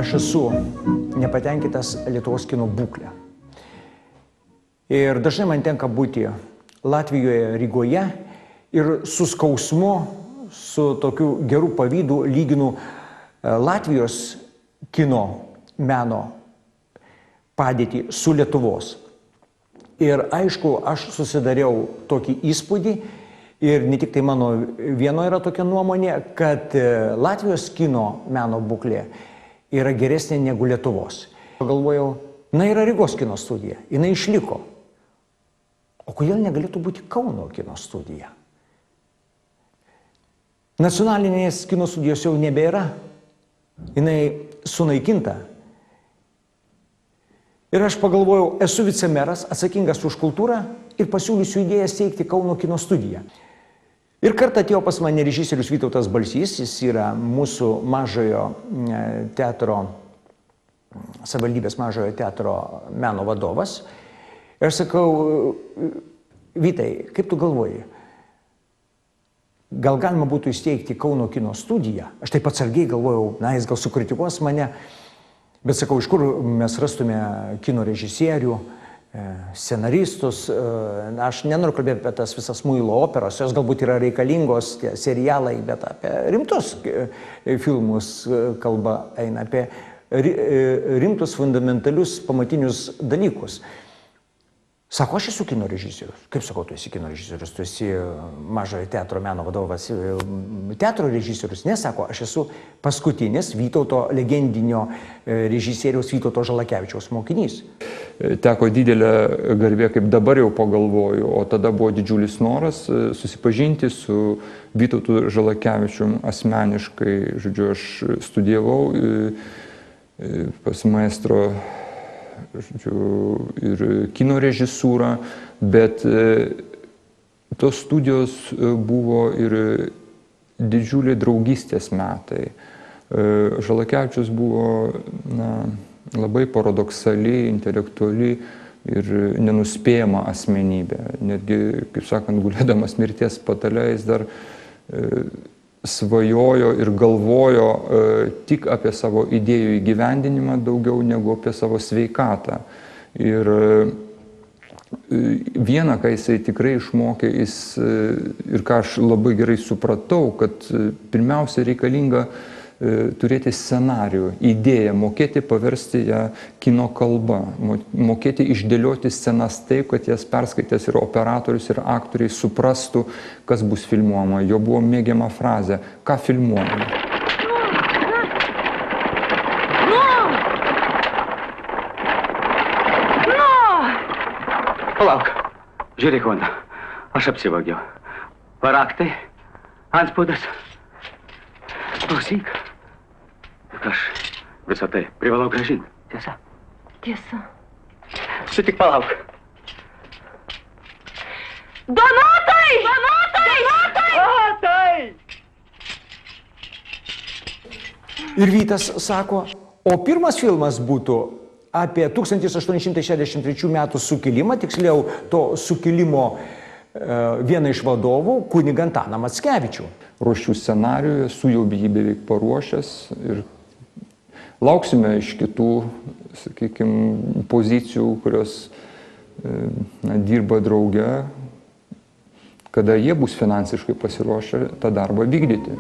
aš esu nepatenkintas Lietuvos kino būklę. Ir dažnai man tenka būti Latvijoje, Rygoje ir su skausmu, su tokiu geru pavydu lyginu Latvijos kino meno padėtį su Lietuvos. Ir aišku, aš susidariau tokį įspūdį, ir ne tik tai mano vieno yra tokia nuomonė, kad Latvijos kino meno būklė yra geresnė negu Lietuvos. Pagalvojau, na yra Rygos kino studija, jinai išliko. O kodėl negalėtų būti Kauno kino studija? Nacionalinės kino studijos jau nebėra, jinai sunaikinta. Ir aš pagalvojau, esu vicemeras, atsakingas už kultūrą ir pasiūlysiu idėją steigti Kauno kino studiją. Ir kartą atėjo pas mane režisierius Vytautas Balsys, jis yra mūsų mažojo teatro, savivaldybės mažojo teatro meno vadovas. Ir aš sakau, Vytai, kaip tu galvoji, gal galima būtų įsteigti Kauno kino studiją? Aš taip atsargiai galvojau, na, jis gal sukritikuos mane, bet sakau, iš kur mes rastume kino režisierių, scenaristus. Aš nenoriu kalbėti apie tas visas muilo operos, jos galbūt yra reikalingos, tie serialai, bet apie rimtus filmus kalba eina, apie rimtus fundamentalius pamatinius dalykus. Sako, aš esu kino režisierius. Kaip sakau, tu esi kino režisierius, tu esi mažojo teatro meno vadovas, teatro režisierius. Ne, sako, aš esu paskutinis Vytauto legendinio režisieriaus Vytauto Žalakevičiaus mokinys. Teko didelė garbė, kaip dabar jau pagalvoju, o tada buvo didžiulis noras susipažinti su Vytautu Žalakevičium asmeniškai. Žodžiu, aš studijavau pas maestro ir kino režisūrą, bet tos studijos buvo ir didžiuliai draugystės metai. Žalakevičius buvo labai paradoksali, intelektuali ir nenuspėjama asmenybė. Netgi, kaip sakant, gulėdamas mirties patale, jis dar svajojo ir galvojo tik apie savo idėjų įgyvendinimą daugiau negu apie savo sveikatą. Ir vieną, ką jisai tikrai išmokė, ir ką aš labai gerai supratau, kad pirmiausia reikalinga turėti scenarijų, idėją, mokėti paversti ją kino kalba, mokėti išdėlioti scenas taip, kad jas perskaitęs ir operatorius, ir aktoriai suprastų, kas bus filmuojama. Jo buvo mėgiama frazė, ką filmuojama. Palauk, žiūrėk, Vanda, aš apsivagiau. Paraktai, antspaudas. Klausyk. Aš visą tai privalau grąžinti. Tiesa? Tiesa. Tik palauk. Donatai! Donatai! Donatai! Ir Vytas sako, o pirmas filmas būtų apie 1863 metų sukilimą, tiksliau to sukilimo vieną iš vadovų, kunigą Antaną Mackevičių. Ruošiu scenarijų, esu jau jį beveik paruošęs ir lauksime iš kitų, sakykime, pozicijų, kurios dirba drauge, kada jie bus finansiškai pasiruošę tą darbą vykdyti.